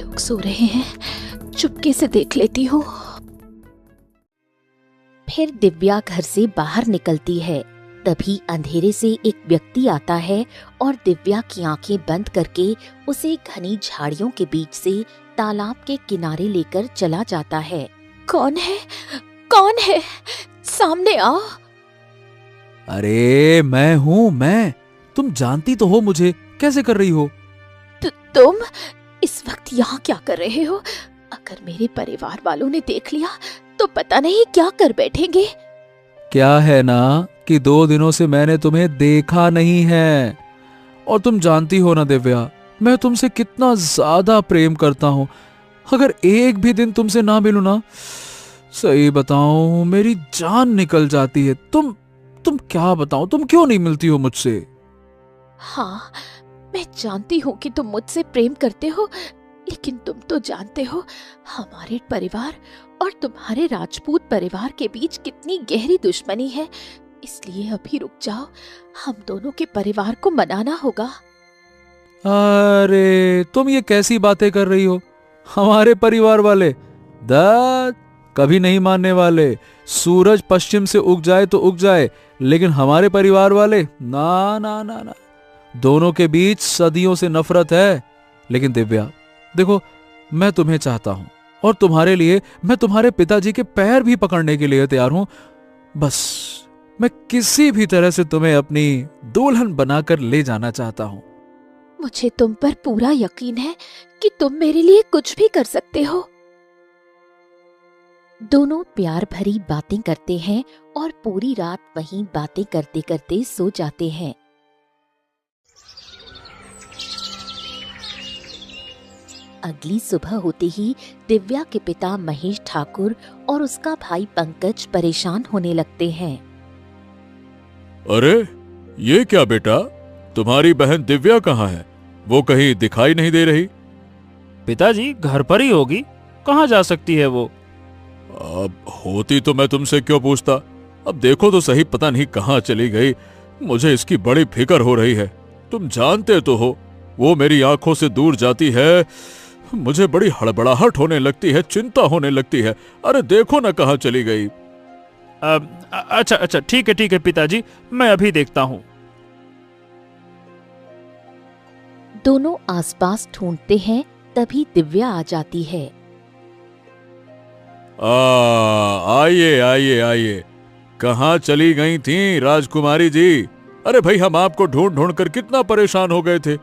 लोग सो रहे हैं, चुपके से देख लेती हूँ। फिर दिव्या घर से बाहर निकलती है। तभी अंधेरे से एक व्यक्ति आता है और दिव्या की आंखें बंद करके उसे घनी झाड़ियों के बीच से तालाब के किनारे लेकर चला जाता है। कौन है? कौन है? सामने आओ। अरे मैं हूँ मैं। तुम जानती तो हो मुझे, कैसे कर रही हो? तुम इस वक्त यहाँ क्या कर रहे हो? अगर मेरे परिवार वालों ने देख लिया तो पता नहीं क्या कर बैठेंगे। क्या है ना कि 2 दिनों से मैंने तुम्हें देखा नहीं है, और तुम जानती हो ना दिव्या, मैं तुमसे कितना ज्यादा प्रेम करता हूँ। अगर एक भी दिन तुमसे ना मिलूं ना, सही बताऊं मेरी जान निकल जाती है। तुम क्या बताऊं, तुम क्यों नहीं मिलती हो मुझसे? हाँ, मैं जानती हूँ कि तुम मुझसे प्रेम करते हो, लेकिन तुम तो जानते हो हमारे परिवार और तुम्हारे राजपूत परिवार के बीच कितनी गहरी दुश्मनी है। इसलिए अभी रुक जाओ, हम दोनों के परिवार को मनाना होगा। अरे तुम ये कैसी बातें कर रही हो? हमारे परिवार वाले कभी नहीं मानने वाले। सूरज पश्चिम से उग जाए तो उग जाए, लेकिन हमारे परिवार वाले ना ना ना ना। दोनों के बीच सदियों से नफरत है। लेकिन दिव्या देखो, मैं तुम्हें चाहता हूं, और तुम्हारे लिए मैं तुम्हारे पिताजी के पैर भी पकड़ने के लिए तैयार हूं। बस मैं किसी भी तरह से तुम्हें अपनी दुल्हन बनाकर ले जाना चाहता हूं। मुझे तुम पर पूरा यकीन है कि तुम मेरे लिए कुछ भी कर सकते हो। दोनों प्यार भरी बातें करते हैं और पूरी रात वहीं बातें करते करते सो जाते हैं। अगली सुबह होते ही दिव्या के पिता महेश ठाकुर और उसका भाई पंकज परेशान होने लगते हैं। अरे ये क्या बेटा, तुम्हारी बहन दिव्या कहाँ है? वो कहीं दिखाई नहीं दे रही। पिताजी घर पर ही होगी, कहाँ जा सकती है वो? अब होती तो मैं तुमसे क्यों पूछता। अब देखो तो सही, पता नहीं कहाँ चली गई। मुझे इसकी बड़ी फिक्र हो रही है। तुम जानते तो हो, वो मेरी आंखों से दूर जाती है, मुझे बड़ी हड़बड़ाहट होने लगती है, चिंता होने लगती है। अरे देखो ना कहाँ चली गई। अच्छा ठीक है पिताजी, मैं अभी देखता हूँ। दोनों आसपास ढूंढते हैं, तभी दिव्या आ जाती है। आइए आइए आइए। कहाँ चली गई थी राजकुमारी जी? अरे भाई, हम आपको ढूंढ ढूंढ कर कितना परेशान हो गए थे।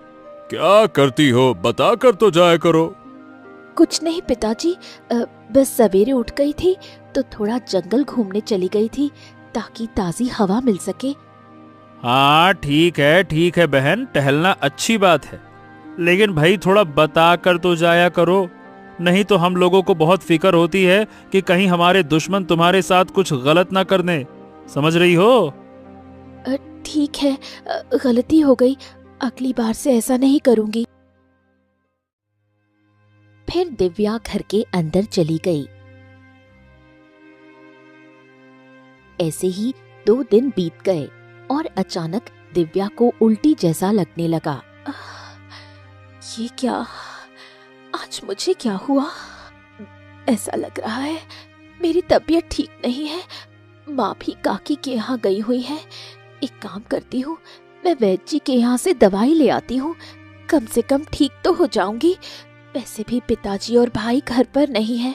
क्या करती हो, बता कर तो जाया करो। कुछ नहीं पिताजी, बस सवेरे उठ गई थी तो थोड़ा जंगल घूमने चली गई थी ताकि ताजी हवा मिल सके। हाँ ठीक है बहन, टहलना अच्छी बात है, लेकिन भाई थोड़ा बता कर तो जाया करो, नहीं तो हम लोगों को बहुत फिक्र होती है कि कहीं हमारे दुश्मन तुम्हारे साथ कुछ गलत ना कर दें। समझ रही हो? ठीक है, गलती हो गई, अगली बार से ऐसा नहीं करूंगी। फिर दिव्या घर के अंदर चली गई। ऐसे ही 2 दिन बीत गए और अचानक दिव्या को उल्टी जैसा लगने लगा। ये क्या, आज मुझे क्या हुआ? ऐसा लग रहा है मेरी तबीयत ठीक नहीं है। माँ भी काकी के यहाँ गई हुई है। एक काम करती हूँ, मैं वैद्य जी के यहाँ से दवाई ले आती हूँ, कम से कम ठीक तो हो जाऊंगी। वैसे भी पिताजी और भाई घर पर नहीं है।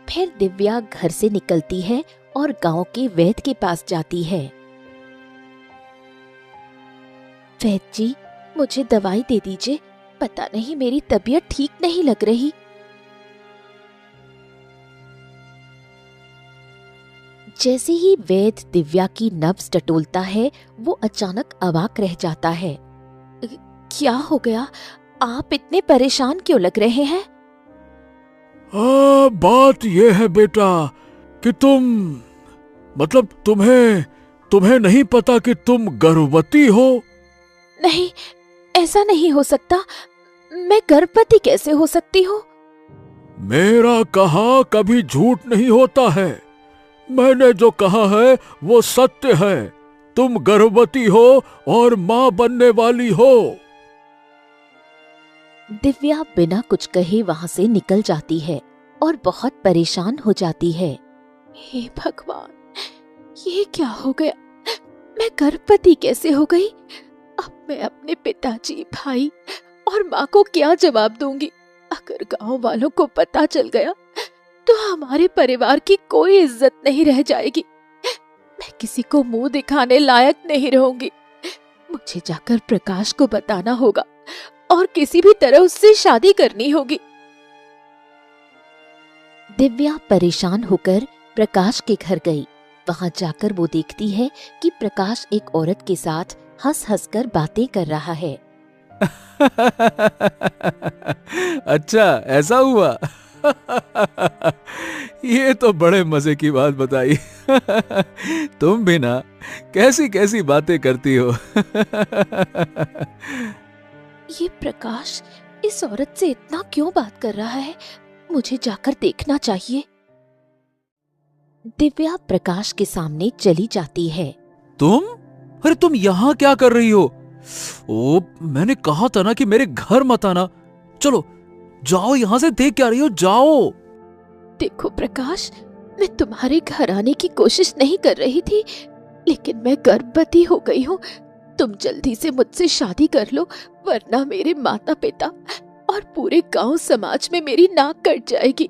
फिर दिव्या घर से निकलती है और गांव के वैद्य के पास जाती है। वैद्य जी, मुझे दवाई दे दीजिए, पता नहीं मेरी तबीयत ठीक नहीं लग रही। जैसे ही वैद्य दिव्या की नब्ज टटोलता है, वो अचानक अवाक रह जाता है। क्या हो गया? आप इतने परेशान क्यों लग रहे हैं? बात यह है बेटा कि तुम्हें नहीं पता कि तुम गर्भवती हो। नहीं, ऐसा नहीं हो सकता। मैं गर्भवती कैसे हो सकती हूँ? मेरा कहा कभी झूठ नहीं होता है। मैंने जो कहा है वो सत्य है। तुम गर्भवती हो और मां बनने वाली हो। दिव्या बिना कुछ कहे वहां से निकल जाती है और बहुत परेशान हो जाती है। हे भगवान, ये क्या हो गया? मैं गर्भवती कैसे हो गई? अब मैं अपने पिताजी, भाई और माँ को क्या जवाब दूंगी? अगर गांव वालों को पता चल गया तो हमारे परिवार की कोई इज्जत नहीं रह जाएगी। मैं किसी को मुंह दिखाने लायक नहीं रहूंगी। मुझे जाकर प्रकाश को बताना होगा और किसी भी तरह उससे शादी करनी होगी। दिव्या परेशान होकर प्रकाश के घर गई। वहां जाकर वो देखती है कि प्रकाश एक औरत के साथ हंस हंस कर बातें कर रहा है। अच्छा, ऐसा हुआ? ये तो बड़े मजे की बात बताई। तुम भी ना कैसी कैसी बातें करती हो। ये प्रकाश इस औरत से इतना क्यों बात कर रहा है? मुझे जाकर देखना चाहिए। दिव्या प्रकाश के सामने चली जाती है। तुम? अरे तुम यहाँ क्या कर रही हो? ओ, मैंने कहा था ना कि मेरे घर मत आना। चलो जाओ, यहाँ से देख क्या रही हो, जाओ। देखो प्रकाश, मैं तुम्हारे घर आने की कोशिश नहीं कर रही थी, लेकिन मैं गर्भवती हो गई हूँ। तुम जल्दी से मुझसे शादी कर लो, वरना मेरे माता पिता और पूरे गांव समाज में मेरी नाक कट जाएगी।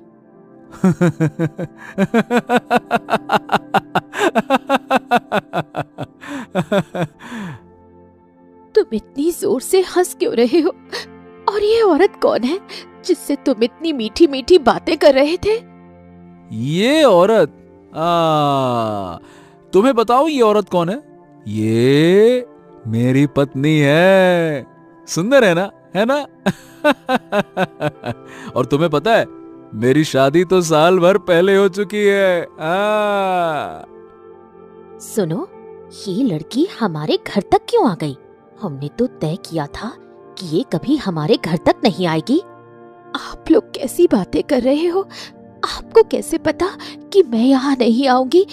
तुम इतनी जोर से हंस क्यों रहे हो? और ये औरत कौन है जिससे तुम इतनी मीठी मीठी बातें कर रहे थे? ये औरत? तुम्हें बताओ ये औरत कौन है? ये मेरी पत्नी है। सुंदर है ना, है ना? और तुम्हें पता है, मेरी शादी तो साल भर पहले हो चुकी है। सुनो, ये लड़की हमारे घर तक क्यों आ गई? हमने तो तय किया था कि ये कभी हमारे घर तक नहीं आएगी। आप लोग कैसी बातें कर रहे हो? आपको कैसे पता कि मैं यहाँ नहीं आऊंगी?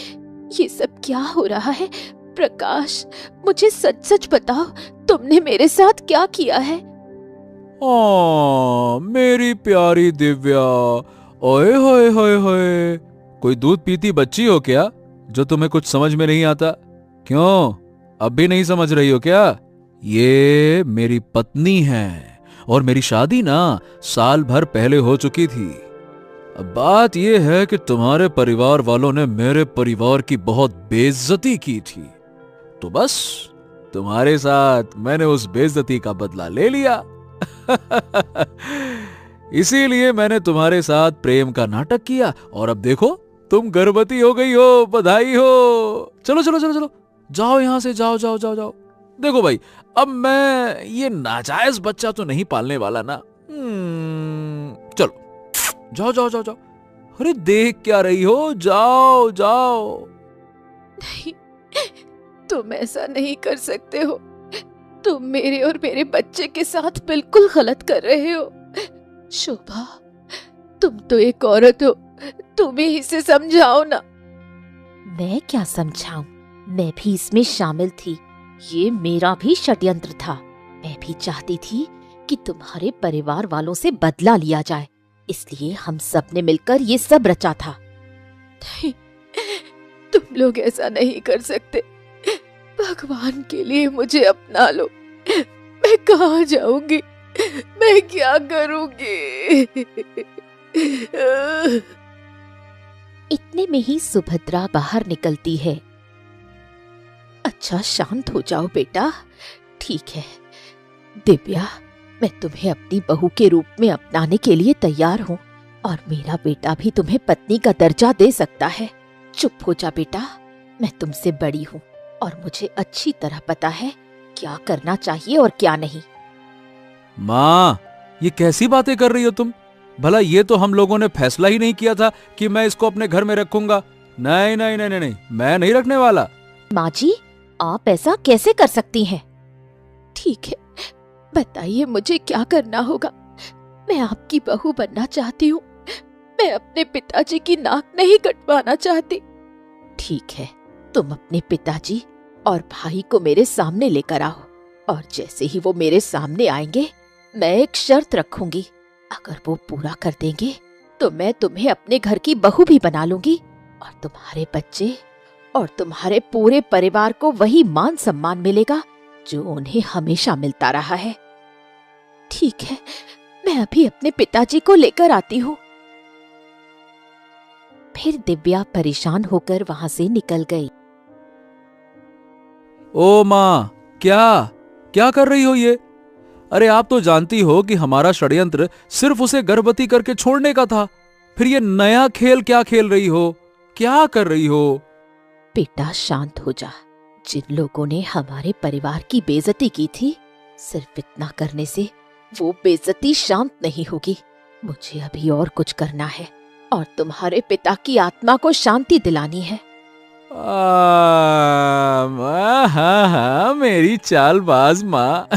ये सब क्या हो रहा है? प्रकाश, मुझे सच सच बताओ, तुमने मेरे साथ क्या किया है? मेरी प्यारी दिव्या, ओए होए होए होए, कोई दूध पीती बच्ची हो क्या जो तुम्हें कुछ समझ में नहीं आता? क्यों, अब भी नहीं समझ रही हो क्या? ये मेरी पत्नी है और मेरी शादी ना साल भर पहले हो चुकी थी। अब बात यह है कि तुम्हारे परिवार वालों ने मेरे परिवार की बहुत बेइज्जती की थी, तो बस तुम्हारे साथ मैंने उस बेइज्जती का बदला ले लिया। इसीलिए मैंने तुम्हारे साथ प्रेम का नाटक किया और अब देखो तुम गर्भवती हो गई हो। बधाई हो। चलो चलो चलो चलो, जाओ यहां से, जाओ जाओ जाओ जाओ। देखो भाई, अब मैं ये नाजायज बच्चा तो नहीं पालने वाला ना। चलो जाओ जाओ जाओ जाओ। अरे देख क्या रही हो, जाओ जाओ। नहीं, तुम ऐसा नहीं कर सकते हो। तुम मेरे और मेरे बच्चे के साथ बिल्कुल गलत कर रहे हो। शोभा, तुम तो एक औरत हो, तुम ही इसे समझाओ ना। मैं क्या समझाऊं? मैं भी इसमें शामिल थी। ये मेरा भी षड्यंत्र था। मैं भी चाहती थी कि तुम्हारे परिवार वालों से बदला लिया जाए, इसलिए हम सब ने मिलकर ये सब रचा था। नहीं, तुम लोग ऐसा नहीं कर सकते। भगवान के लिए मुझे अपना लो। मैं कहाँ जाऊंगी? मैं क्या करूंगी? इतने में ही सुभद्रा बाहर निकलती है। अच्छा, शांत हो जाओ बेटा। ठीक है दिव्या, मैं तुम्हें अपनी बहू के रूप में अपनाने के लिए तैयार हूँ और मेरा बेटा भी तुम्हें पत्नी का दर्जा दे सकता है। चुप हो जा बेटा, मैं तुमसे बड़ी हूँ और मुझे अच्छी तरह पता है क्या करना चाहिए और क्या नहीं। माँ, ये कैसी बातें कर रही हो तुम? भला ये तो हम लोगों ने फैसला ही नहीं किया था कि मैं इसको अपने घर में रखूंगा। नहीं नहीं नहीं नहीं, मैं नहीं रखने वाला। माँ जी, आप ऐसा कैसे कर सकती हैं? ठीक है, बताइए मुझे क्या करना होगा। मैं आपकी बहू बनना चाहती हूँ। मैं अपने पिताजी की नाक नहीं कटवाना चाहती। ठीक है, तुम अपने पिताजी और भाई को मेरे सामने लेकर आओ और जैसे ही वो मेरे सामने आएंगे मैं एक शर्त रखूंगी, अगर वो पूरा कर देंगे तो मैं तुम्हें अपने घर की बहू भी बना लूंगी और तुम्हारे बच्चे और तुम्हारे पूरे परिवार को वही मान सम्मान मिलेगा जो उन्हें हमेशा मिलता रहा है। ठीक है, मैं अभी अपने पिताजी को लेकर आती हूँ। फिर दिव्या परेशान होकर वहां से निकल गई। ओ माँ, क्या क्या कर रही हो ये? अरे आप तो जानती हो कि हमारा षड्यंत्र सिर्फ उसे गर्भवती करके छोड़ने का था। फिर ये नया खेल क्या खेल रही हो? क्या कर रही हो? बेटा शांत हो जा। जिन लोगों ने हमारे परिवार की बेइज्जती की थी, सिर्फ इतना करने से वो बेइज्जती शांत नहीं होगी। मुझे अभी और कुछ करना है और तुम्हारे पिता की आत्मा को शांति दिलानी है। हाँ, मेरी चालबाज माँ।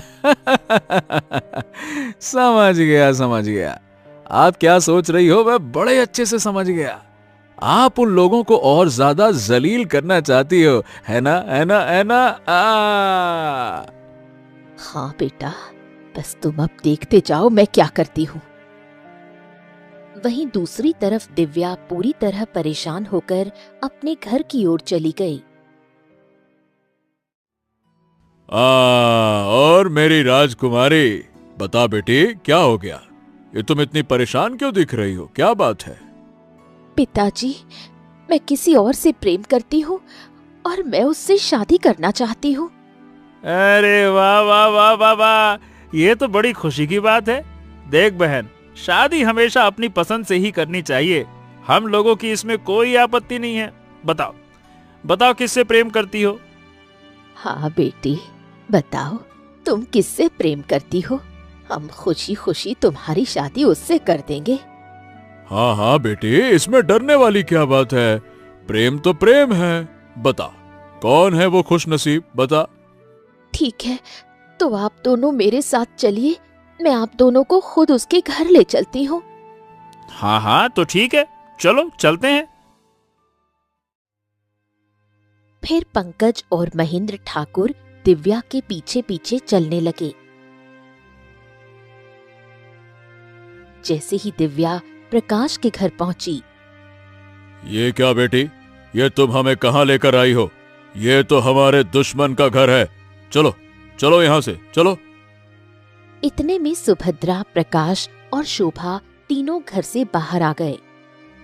समझ गया समझ गया। आप क्या सोच रही हो मैं बड़े अच्छे से समझ गया। आप उन लोगों को और ज्यादा जलील करना चाहती हो, है ना, है ना, है ना? हाँ बेटा, बस तुम अब देखते जाओ मैं क्या करती हूँ। वहीं दूसरी तरफ दिव्या पूरी तरह परेशान होकर अपने घर की ओर चली गई। और मेरी राजकुमारी, बता बेटी क्या हो गया? ये तुम इतनी परेशान क्यों दिख रही हो? क्या बात है? पिताजी, मैं किसी और से प्रेम करती हूँ और मैं उससे शादी करना चाहती हूँ। अरे वाह वाह वाह वाह वाह, ये तो बड़ी खुशी की बात है। देख बहन, शादी हमेशा अपनी पसंद से ही करनी चाहिए। हम लोगों की इसमें कोई आपत्ति नहीं है। बताओ बताओ किससे प्रेम करती हो? हाँ बेटी, बताओ तुम किससे प्रेम करती हो? हम खुशी खुशी तुम्हारी शादी उससे कर देंगे। हाँ हाँ बेटी, इसमें डरने वाली क्या बात है? प्रेम तो प्रेम है। बता कौन है वो खुशनसीब, बता। ठीक है, तो आप दोनों मेरे साथ चलिए, मैं आप दोनों को खुद उसके घर ले चलती हूँ। हाँ हाँ तो ठीक है, चलो चलते हैं। फिर पंकज और महेंद्र ठाकुर दिव्या के पीछे पीछे चलने लगे। जैसे ही दिव्या प्रकाश के घर पहुंची, ये क्या बेटी, ये तुम हमें कहाँ लेकर आई हो? ये तो हमारे दुश्मन का घर है। चलो चलो यहाँ से चलो। इतने में सुभद्रा, प्रकाश और शोभा तीनों घर से बाहर आ गए।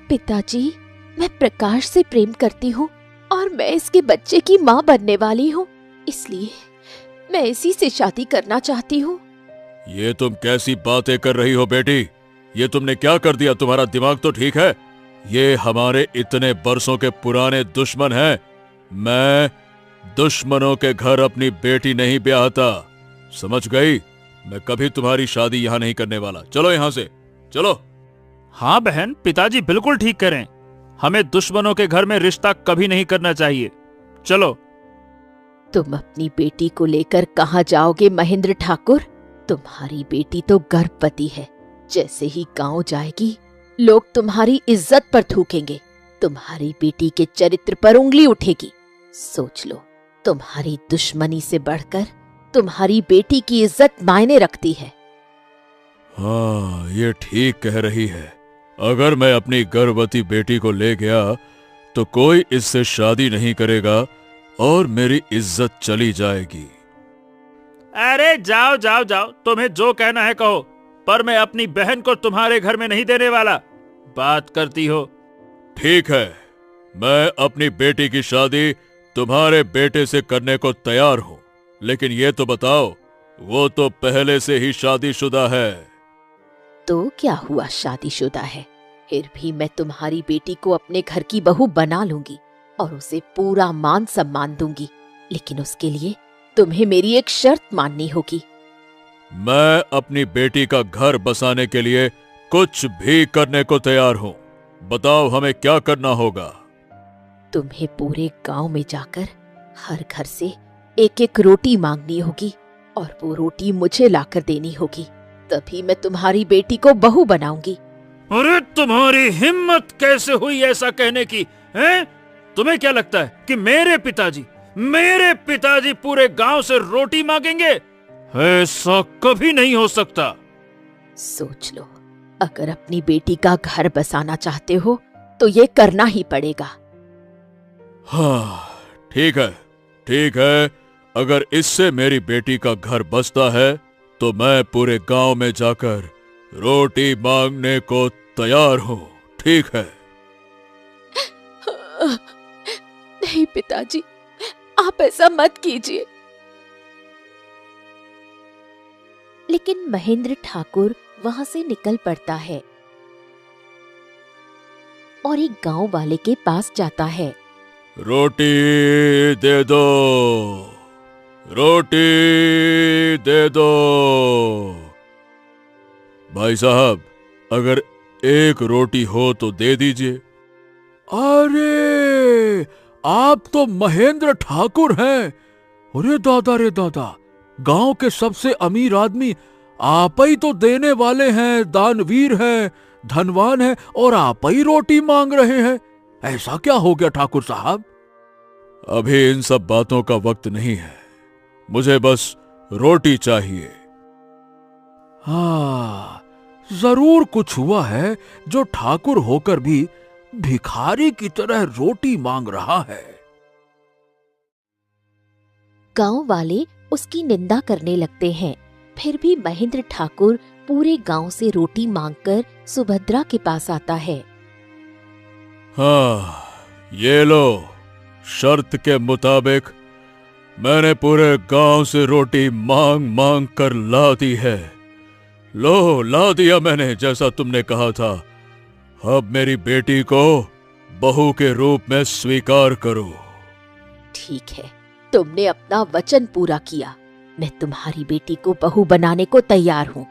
पिताजी, मैं प्रकाश से प्रेम करती हूँ और मैं इसके बच्चे की माँ बनने वाली हूँ, इसलिए मैं इसी से शादी करना चाहती हूँ। ये तुम कैसी बातें कर रही हो बेटी? ये तुमने क्या कर दिया? तुम्हारा दिमाग तो ठीक है? ये हमारे इतने बरसों के पुराने दुश्मन हैं। मैं दुश्मनों के घर अपनी बेटी नहीं ब्याहता, समझ गई? मैं कभी तुम्हारी शादी यहाँ नहीं करने वाला। चलो यहाँ से चलो। हाँ बहन, पिताजी बिल्कुल ठीक करें। हमें दुश्मनों के घर में रिश्ता कभी नहीं करना चाहिए। चलो। तुम अपनी बेटी को लेकर कहाँ जाओगे महेंद्र ठाकुर? तुम्हारी बेटी तो गर्भवती है। जैसे ही गांव जाएगी, लोग तुम्हारी इज्जत पर थूकेंगे, तुम्हारी बेटी के चरित्र पर उंगली उठेगी। सोच लो, तुम्हारी दुश्मनी से बढ़कर तुम्हारी बेटी की इज्जत मायने रखती है। हाँ, ये ठीक कह रही है। अगर मैं अपनी गर्भवती बेटी को ले गया तो कोई इससे शादी नहीं करेगा और मेरी इज्जत चली जाएगी। अरे जाओ जाओ जाओ, तुम्हें जो कहना है कहो, पर मैं अपनी बहन को तुम्हारे घर में नहीं देने वाला। बात करती हो? ठीक है, मैं अपनी बेटी की शादी तुम्हारे बेटे से करने को तैयार हूं, लेकिन ये तो बताओ, वो तो पहले से ही शादीशुदा है। तो क्या हुआ, शादीशुदा है, फिर भी मैं तुम्हारी बेटी को अपने घर की बहू बना लूंगी और उसे पूरा मान सम्मान दूंगी, लेकिन उसके लिए तुम्हें मेरी एक शर्त माननी होगी। मैं अपनी बेटी का घर बसाने के लिए कुछ भी करने को तैयार हूं। बताओ हमें क्या करना होगा? तुम्हें पूरे गांव में जाकर हर घर से एक एक रोटी मांगनी होगी और वो रोटी मुझे लाकर देनी होगी, तभी मैं तुम्हारी बेटी को बहू बनाऊंगी। अरे तुम्हारी हिम्मत कैसे हुई ऐसा कहने की, हैं? तुम्हें क्या लगता है कि मेरे पिताजी पूरे गांव से रोटी मांगेंगे? ऐसा कभी नहीं हो सकता। सोच लो, अगर अपनी बेटी का घर बसाना चाहते हो तो ये करना ही पड़ेगा। हाँ, ठीक है। अगर इससे मेरी बेटी का घर बसता है तो मैं पूरे गांव में जाकर रोटी मांगने को तैयार हूँ। ठीक है। नहीं पिताजी, आप ऐसा मत कीजिए। लेकिन महेंद्र ठाकुर वहां से निकल पड़ता है और एक गांव वाले के पास जाता है। रोटी दे दो, रोटी दे दो। भाई साहब, अगर एक रोटी हो तो दे दीजिए। अरे, आप तो महेंद्र ठाकुर हैं। अरे दादा रे दादा, गांव के सबसे अमीर आदमी आप ही तो देने वाले हैं, दानवीर हैं, धनवान हैं, और आप ही रोटी मांग रहे हैं। ऐसा क्या हो गया ठाकुर साहब? अभी इन सब बातों का वक्त नहीं है, मुझे बस रोटी चाहिए। हाँ, जरूर कुछ हुआ है जो ठाकुर होकर भी भिखारी की तरह रोटी मांग रहा है। गांव वाले उसकी निंदा करने लगते हैं। फिर भी महेंद्र ठाकुर पूरे गांव से रोटी मांगकर सुभद्रा के पास आता है। हाँ, ये लो, शर्त के मुताबिक मैंने पूरे गांव से रोटी मांग मांग कर ला दी है। लो, ला दिया मैंने, जैसा तुमने कहा था। अब मेरी बेटी को बहू के रूप में स्वीकार करो। ठीक है, तुमने अपना वचन पूरा किया। मैं तुम्हारी बेटी को बहू बनाने को तैयार हूं।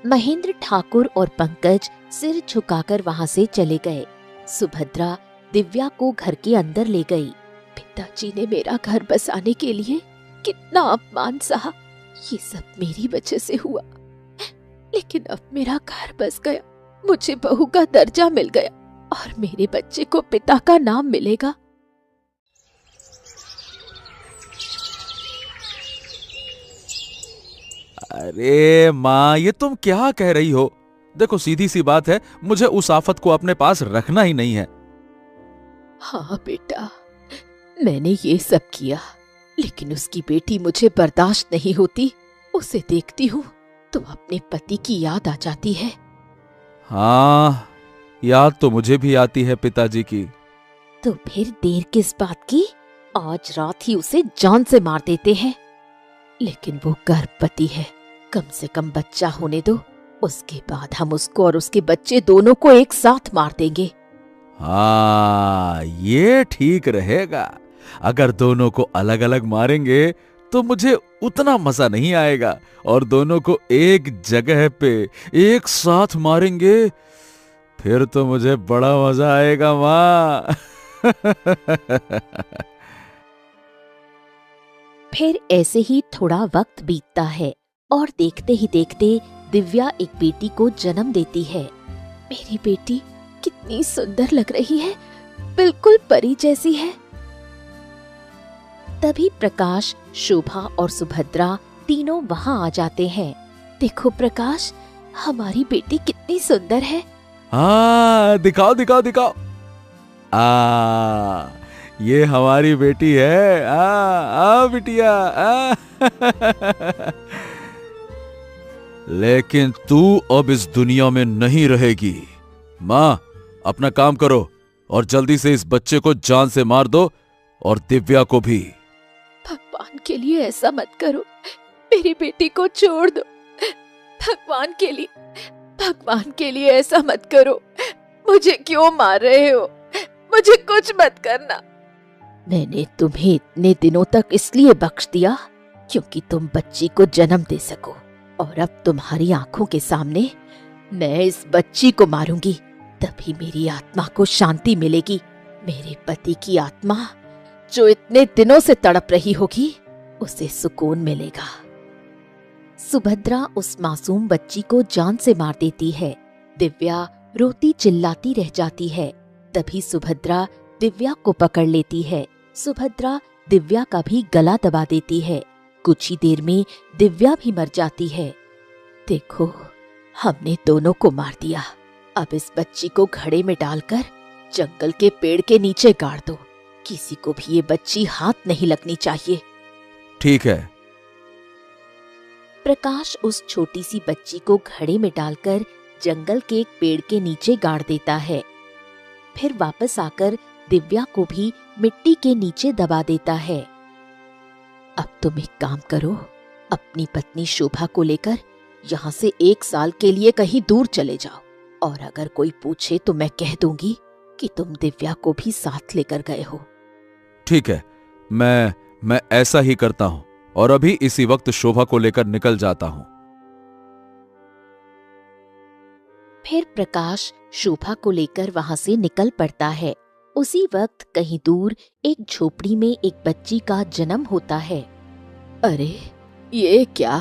महेंद्र ठाकुर और पंकज सिर झुकाकर वहां से चले गए। सुभद्रा दिव्या को घर के अंदर ले गई। पिताजी ने मेरा घर बसाने के लिए कितना अपमान सहा। ये सब मेरी वजह से हुआ, लेकिन अब मेरा घर बस गया, मुझे बहू का दर्जा मिल गया और मेरे बच्चे को पिता का नाम मिलेगा। अरे माँ, ये तुम क्या कह रही हो? देखो, सीधी सी बात है, मुझे उस आफत को अपने पास रखना ही नहीं है। हाँ बेटा, मैंने ये सब किया, लेकिन उसकी बेटी मुझे बर्दाश्त नहीं होती। उसे देखती हूँ तो अपने पति की याद आ जाती है। हाँ, याद तो मुझे भी आती है पिताजी की। तो फिर देर किस बात की? आज रात ही उसे जान से मार देते हैं। लेकिन वो गर्भवती है, कम से कम बच्चा होने दो, उसके बाद हम उसको और उसके बच्चे दोनों को एक साथ मार देंगे। हाँ, ये ठीक रहेगा। अगर दोनों को अलग अलग मारेंगे तो मुझे उतना मजा नहीं आएगा, और दोनों को एक जगह पे एक साथ मारेंगे फिर तो मुझे बड़ा मजा आएगा माँ। फिर ऐसे ही थोड़ा वक्त बीतता है और देखते ही देखते दिव्या एक बेटी को जन्म देती है। मेरी बेटी कितनी सुंदर लग रही है, बिल्कुल परी जैसी है। तभी प्रकाश, शोभा और सुभद्रा तीनों वहां आ जाते हैं। देखो प्रकाश, हमारी बेटी कितनी सुंदर है। हाँ, दिखाओ दिखाओ दिखाओ। ये हमारी बेटी है। बिटिया। लेकिन तू अब इस दुनिया में नहीं रहेगी। माँ, अपना काम करो और जल्दी से इस बच्चे को जान से मार दो, और दिव्या को भी। भगवान के लिए ऐसा मत करो, मेरी बेटी को छोड़ दो। भगवान के लिए ऐसा मत करो। मुझे क्यों मार रहे हो? मुझे कुछ मत करना। मैंने तुम्हें इतने दिनों तक इसलिए बख्श दिया क्योंकि तुम बच्ची को जन्म दे सको, और अब तुम्हारी आंखों के सामने मैं इस बच्ची को मारूंगी, तभी मेरी आत्मा को शांति मिलेगी। मेरे पति की आत्मा जो इतने दिनों से तड़प रही होगी, उसे सुकून मिलेगा। सुभद्रा उस मासूम बच्ची को जान से मार देती है। दिव्या रोती चिल्लाती रह जाती है। तभी सुभद्रा दिव्या को पकड़ लेती है। सुभद्रा दिव्या का भी गला दबा देती है। कुछ ही देर में दिव्या भी मर जाती है। देखो, हमने दोनों को मार दिया। अब इस बच्ची को घड़े में डालकर जंगल के पेड़ के नीचे गाड़ दो। किसी को भी ये बच्ची हाथ नहीं लगनी चाहिए। ठीक है। प्रकाश उस छोटी सी बच्ची को घड़े में डालकर जंगल के एक पेड़ के नीचे गाड़ देता है। फिर वापस आकर दिव्या को भी मिट्टी के नीचे दबा देता है। अब तुम एक काम करो, अपनी पत्नी शोभा को लेकर यहाँ से 1 साल के लिए कहीं दूर चले जाओ, और अगर कोई पूछे तो मैं कह दूंगी कि तुम दिव्या को भी साथ लेकर गए हो। ठीक है, मैं ऐसा ही करता हूं, और अभी इसी वक्त शोभा को लेकर निकल जाता हूं। फिर प्रकाश शोभा को लेकर वहां से निकल पड़ता है। उसी वक्त कहीं दूर एक झोपड़ी में एक बच्ची का जन्म होता है। अरे ये क्या?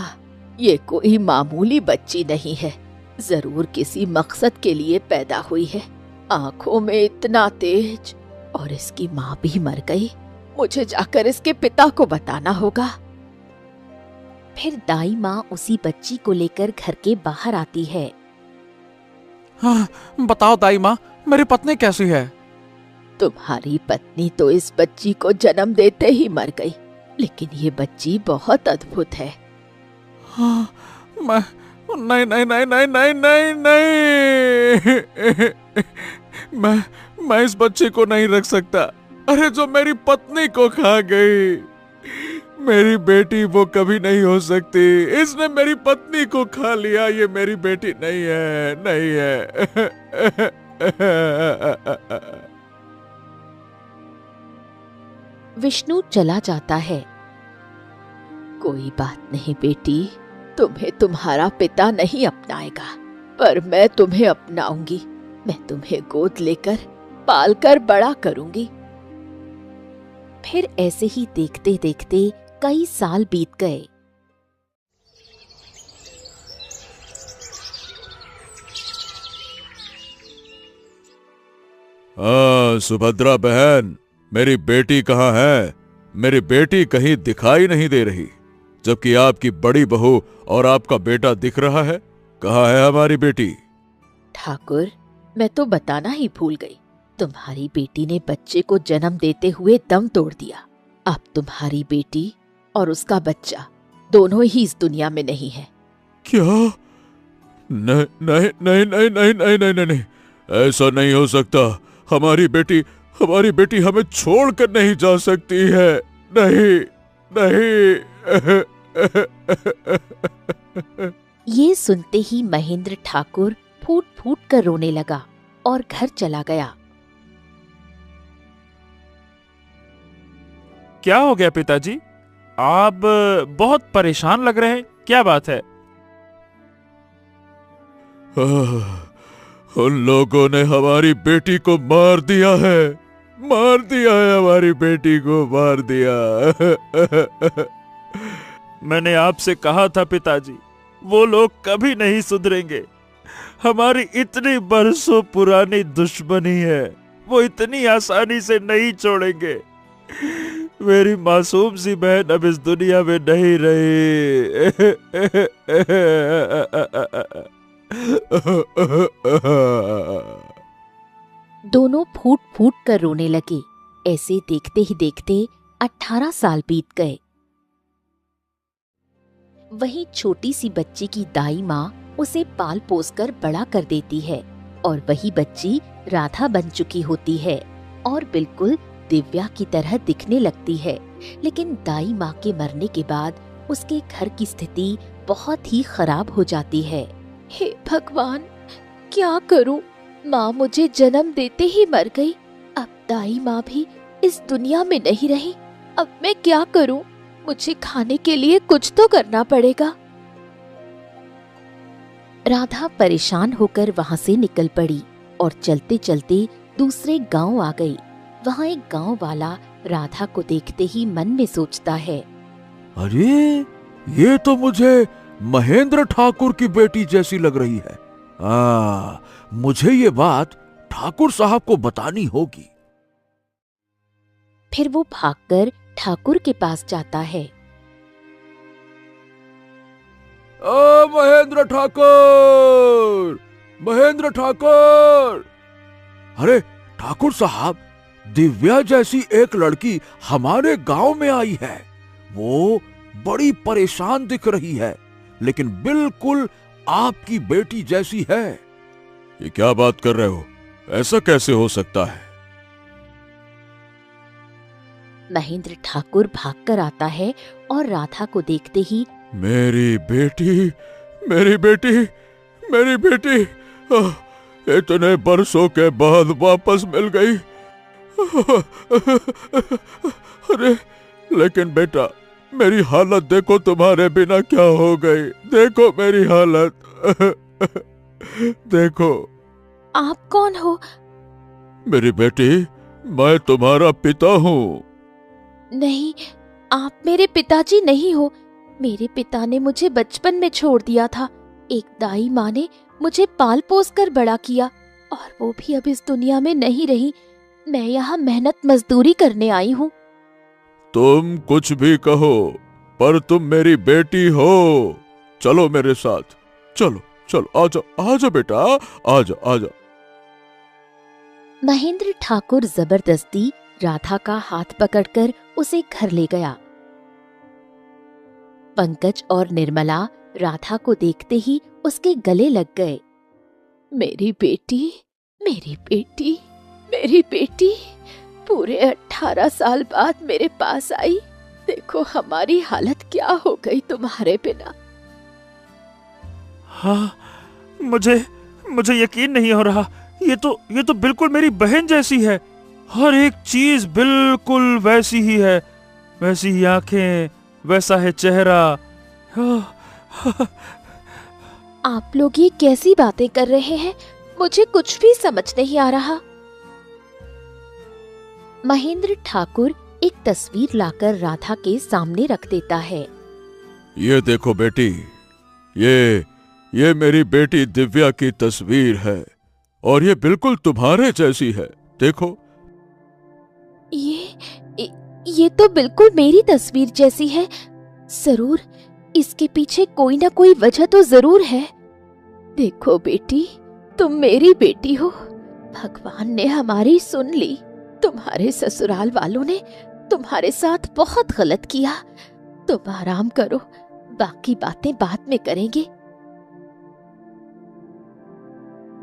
ये कोई मामूली बच्ची नहीं है, जरूर किसी मकसद के लिए पैदा हुई है। आंखों में इतना तेज, और इसकी माँ भी मर गई। मुझे जाकर इसके पिता को बताना होगा। फिर दाई माँ उसी बच्ची को लेकर घर के बाहर आती है। हाँ, बताओ दाई माँ, मेरी पत्नी कैसी है? तुम्हारी पत्नी तो इस बच्ची को जन्म देते ही मर गई, लेकिन ये बच्ची बहुत अद्भुत है। हाँ, नहीं नहीं नहीं नहीं नहीं नहीं नहीं, मैं इस बच्चे को नहीं रख सकता। अरे जो मेरी पत्नी को खा गई, मेरी बेटी वो कभी नहीं हो सकती। इसने मेरी पत्नी को खा लिया, ये मेरी बेटी नहीं है, नहीं है। विष्णु चला जाता है। कोई बात नहीं बेटी, तुम्हें तुम्हारा पिता नहीं अपनाएगा, पर मैं तुम्हें अपनाऊंगी। मैं तुम्हें गोद लेकर पालकर बड़ा करूंगी। फिर ऐसे ही देखते देखते कई साल बीत गए। सुभद्रा बहन, मेरी बेटी कहाँ है? मेरी बेटी कहीं दिखाई नहीं दे रही, जबकि आपकी बड़ी बहू और आपका बेटा दिख रहा है। कहाँ है हमारी बेटी? ठाकुर, मैं तो बताना ही भूल गई। तुम्हारी बेटी ने बच्चे को जन्म देते हुए दम तोड़ दिया। अब तुम्हारी बेटी और उसका बच्चा दोनों ही इस दुनिया में नहीं है। क्या? नहीं नहीं नहीं नहीं नहीं नहीं नहीं नहीं, नहीं। ऐसा नहीं हो सकता। हमारी बेटी हमें छोड़कर नहीं जा सकती है। नहीं नहीं। ये सुनते ही महेंद्र ठाकुर फूट फूट कर रोने लगा और घर चला गया। क्या हो गया पिताजी? आप बहुत परेशान लग रहे हैं, क्या बात है? उन लोगों ने हमारी बेटी को मार दिया है, मार दिया है, हमारी बेटी को मार दिया। मैंने आपसे कहा था पिताजी, वो लोग कभी नहीं सुधरेंगे। हमारी इतनी बरसों पुरानी दुश्मनी है, वो इतनी आसानी से नहीं छोड़ेंगे। मेरी मासूम सी बहन अब इस दुनिया में नहीं रही। दोनों फूट फूट कर रोने लगे। ऐसे देखते ही देखते 18 साल बीत गए। वहीं छोटी सी बच्ची की दाई माँ उसे पाल पोस कर बड़ा कर देती है, और वही बच्ची राधा बन चुकी होती है और बिल्कुल दिव्या की तरह दिखने लगती है। लेकिन दाई माँ के मरने के बाद उसके घर की स्थिति बहुत ही खराब हो जाती है। हे भगवान, क्या करूं? माँ मुझे जन्म देते ही मर गई। अब दाई माँ भी इस दुनिया में नहीं रही। अब मैं क्या करूं? मुझे खाने के लिए कुछ तो करना पड़ेगा। राधा परेशान होकर वहाँ से निकल पड़ी और चलते चलते दूसरे गांव आ गई। वहाँ एक गांव वाला राधा को देखते ही मन में सोचता है, अरे ये तो मुझे महेंद्र ठाकुर की बेटी जैसी लग रही है। मुझे ये बात ठाकुर साहब को बतानी होगी। फिर वो भागकर ठाकुर के पास जाता है। ओ महेंद्र ठाकुर, महेंद्र ठाकुर! अरे ठाकुर साहब, दिव्या जैसी एक लड़की हमारे गांव में आई है। वो बड़ी परेशान दिख रही है, लेकिन बिल्कुल आपकी बेटी जैसी है। ये क्या बात कर रहे हो? ऐसा कैसे हो सकता है? महेंद्र ठाकुर भागकर आता है और राधा को देखते ही मेरी बेटी, मेरी बेटी, मेरी बेटी इतने बरसों के बाद वापस मिल गई। अरे लेकिन बेटा, मेरी हालत देखो, तुम्हारे बिना क्या हो गई। देखो मेरी हालत। देखो। आप कौन हो? मेरी बेटी, मैं तुम्हारा पिता हूँ। नहीं, आप मेरे पिताजी नहीं हो। मेरे पिता ने मुझे बचपन में छोड़ दिया था। एक दाई माँ ने मुझे पाल पोस कर बड़ा किया, और वो भी अब इस दुनिया में नहीं रही। मैं यहाँ मेहनत मजदूरी करने आई हूँ। तुम कुछ भी कहो, पर तुम मेरी बेटी हो। चलो मेरे साथ, चलो चलो, आजा आजा बेटा, आजा आजा। महेंद्र ठाकुर जबरदस्ती राधा का हाथ पकड़कर उसे घर ले गया। पंकज और निर्मला राधा को देखते ही उसके गले लग गए। मेरी बेटी, मेरी बेटी, मेरी बेटी पूरे 18 साल बाद मेरे पास आई। देखो हमारी हालत क्या हो गई तुम्हारे बिना। हाँ, मुझे यकीन नहीं हो रहा। ये तो बिल्कुल मेरी बहन जैसी है। हर एक चीज बिल्कुल वैसी ही है। वैसी ही आंखें, वैसा है चेहरा। आप लोग ये कैसी बातें कर रहे हैं? मुझे कुछ भी समझ नहीं आ रहा। महेंद्र ठाकुर एक तस्वीर लाकर राधा के सामने रख देता है। ये देखो बेटी, ये मेरी बेटी दिव्या की तस्वीर है, और ये बिल्कुल तुम्हारे जैसी है। देखो। ये तो बिल्कुल मेरी तस्वीर जैसी है। जरूर इसके पीछे कोई ना कोई वजह तो जरूर है। देखो बेटी, तुम मेरी बेटी हो। भगवान ने हमारी सुन ली। तुम्हारे ससुराल वालों ने तुम्हारे साथ बहुत गलत किया। तुम आराम करो, बाकी बातें बाद में करेंगे।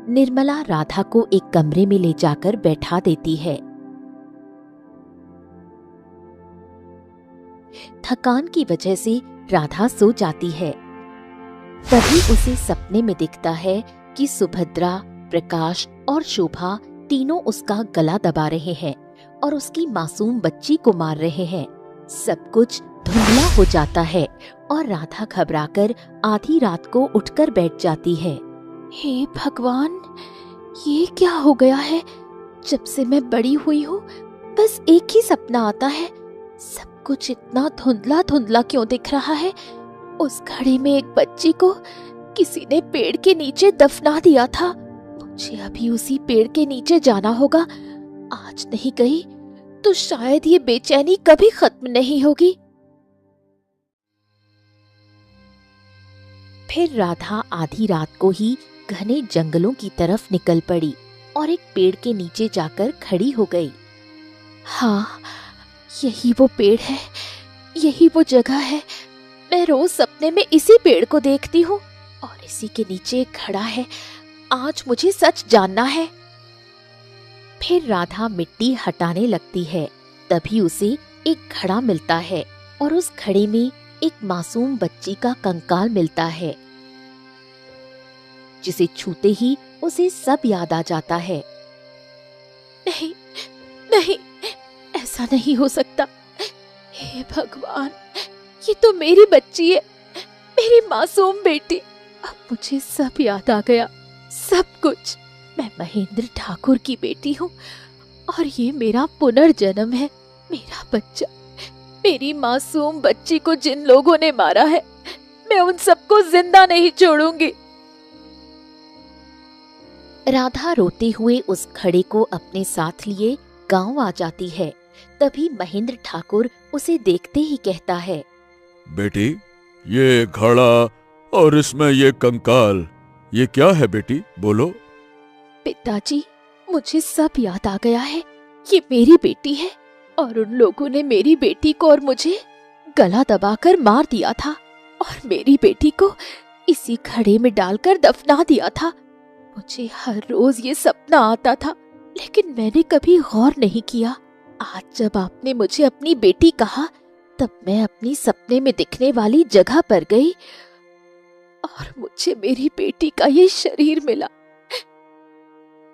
निर्मला राधा को एक कमरे में ले जाकर बैठा देती है। थकान की वजह से राधा सो जाती है। तभी उसे सपने में दिखता है कि सुभद्रा, प्रकाश और शोभा तीनों उसका गला दबा रहे हैं और उसकी मासूम बच्ची को मार रहे हैं। सब कुछ धुंधला हो जाता है और राधा घबराकर आधी रात को उठकर बैठ जाती है। हे भगवान, ये क्या हो गया है? जब से मैं बड़ी हुई हूँ बस एक ही सपना आता है। सब कुछ इतना धुंधला धुंधला क्यों दिख रहा है? उस घड़े में एक बच्ची को किसी ने पेड़ के नीचे दफना दिया था। मुझे अभी उसी पेड़ के नीचे जाना होगा। आज नहीं गई तो शायद ये बेचैनी कभी खत्म नहीं होगी। फिर राधा आधी रात को ही घने जंगलों की तरफ निकल पड़ी और एक पेड़ के नीचे जाकर खड़ी हो गई। हाँ, यही वो पेड़ है, यही वो जगह है। मैं रोज सपने में इसी पेड़ को देखती हूँ और इसी के नीचे एक घड़ा है। आज मुझे सच जानना है। फिर राधा मिट्टी हटाने लगती है। तभी उसे एक घड़ा मिलता है और उस घड़े में एक मासूम बच्ची का कंकाल मिलता है, जिसे छूते ही उसे सब याद आ जाता है। नहीं नहीं, ऐसा नहीं हो सकता। हे भगवान, ये तो मेरी बच्ची है, मेरी मासूम बेटी। अब मुझे सब याद आ गया, सब कुछ। मैं महेंद्र ठाकुर की बेटी हूँ और ये मेरा पुनर्जन्म है। मेरा बच्चा, मेरी मासूम बच्ची को जिन लोगों ने मारा है, मैं उन सबको जिंदा नहीं छोड़ूंगी। राधा रोते हुए उस घड़े को अपने साथ लिए गांव आ जाती है। तभी महेंद्र ठाकुर उसे देखते ही कहता है, बेटी, ये घड़ा और इसमें ये कंकाल, ये क्या है बेटी, बोलो। पिताजी, मुझे सब याद आ गया है। ये मेरी बेटी है और उन लोगों ने मेरी बेटी को और मुझे गला दबाकर मार दिया था और मेरी बेटी को इसी घड़े में डालकर दफना दिया था। मुझे हर रोज ये सपना आता था, लेकिन मैंने कभी गौर नहीं किया। आज जब आपने मुझे अपनी बेटी कहा, तब मैं अपनी सपने में दिखने वाली जगह पर गई और मुझे मेरी बेटी का ये शरीर मिला।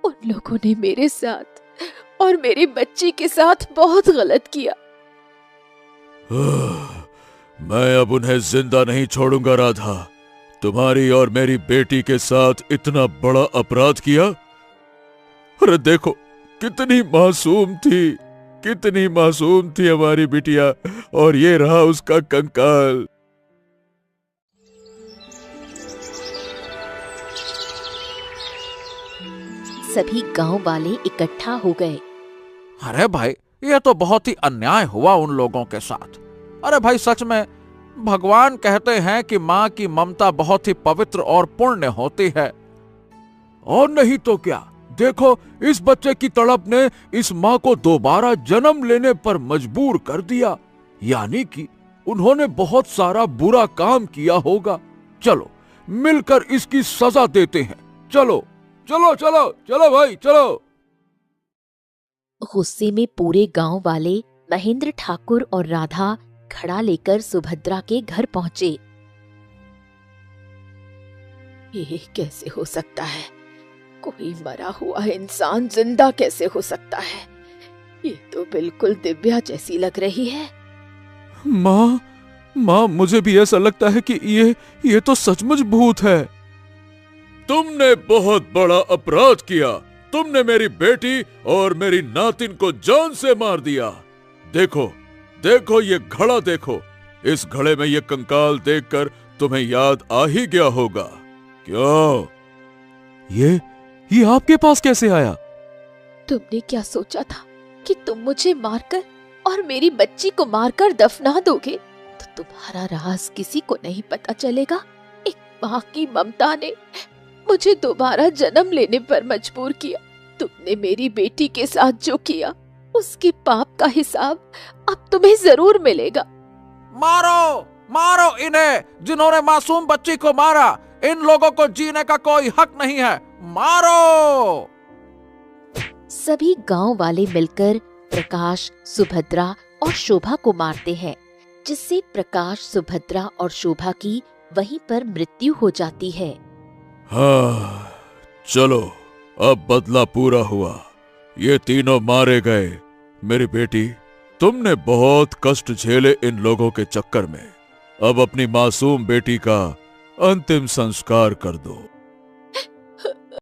उन लोगों ने मेरे साथ और मेरे बच्चे के साथ बहुत गलत किया। मैं अब उन्हें जिंदा नहीं छोड़ूंगा राधा। तुम्हारी और मेरी बेटी के साथ इतना बड़ा अपराध किया। अरे देखो, कितनी मासूम थी, कितनी मासूम थी हमारी बिटिया, और ये रहा उसका कंकाल। सभी गांव वाले इकट्ठा हो गए। अरे भाई, ये तो बहुत ही अन्याय हुआ उन लोगों के साथ। अरे भाई, सच में भगवान कहते हैं कि माँ की ममता बहुत ही पवित्र और पुण्य होती है। और नहीं तो क्या, देखो इस बच्चे की तड़प ने इस माँ को दोबारा जन्म लेने पर मजबूर कर दिया। यानी कि उन्होंने बहुत सारा बुरा काम किया होगा। चलो मिलकर इसकी सजा देते हैं। चलो चलो चलो चलो भाई, चलो। गुस्से में पूरे गांव वाले महेंद्र ठाकुर और राधा घड़ा लेकर सुभद्रा के घर पहुंचे। ये कैसे हो सकता है? कोई मरा हुआ इंसान जिंदा कैसे हो सकता है? ये तो बिल्कुल दिव्या जैसी लग रही है। माँ, मुझे भी ऐसा लगता है कि ये तो सचमुच भूत है। तुमने बहुत बड़ा अपराध किया। तुमने मेरी बेटी और मेरी नातिन को जान से मार दिया। देखो देखो, ये घड़ा देखो। इस घड़े में ये कंकाल देखकर तुम्हें याद आ ही गया होगा। क्यों? ये आपके पास कैसे आया? तुमने क्या सोचा था कि तुम मुझे मारकर और मेरी बच्ची को मारकर दफना दोगे तो तुम्हारा राज किसी को नहीं पता चलेगा? एक माँ की ममता ने मुझे दोबारा जन्म लेने पर मजबूर किया। तुमने मेरी बेटी के साथ जो किया, उसके पाप का हिसाब अब तुम्हें जरूर मिलेगा। मारो मारो इन्हें, जिन्होंने मासूम बच्ची को मारा। इन लोगों को जीने का कोई हक नहीं है। मारो। सभी गांव वाले मिलकर प्रकाश, सुभद्रा और शोभा को मारते हैं, जिससे प्रकाश, सुभद्रा और शोभा की वहीं पर मृत्यु हो जाती है। हाँ, चलो अब बदला पूरा हुआ। ये तीनों मारे गए। मेरी बेटी, तुमने बहुत कष्ट झेले इन लोगों के चक्कर में। अब अपनी मासूम बेटी का अंतिम संस्कार कर दो।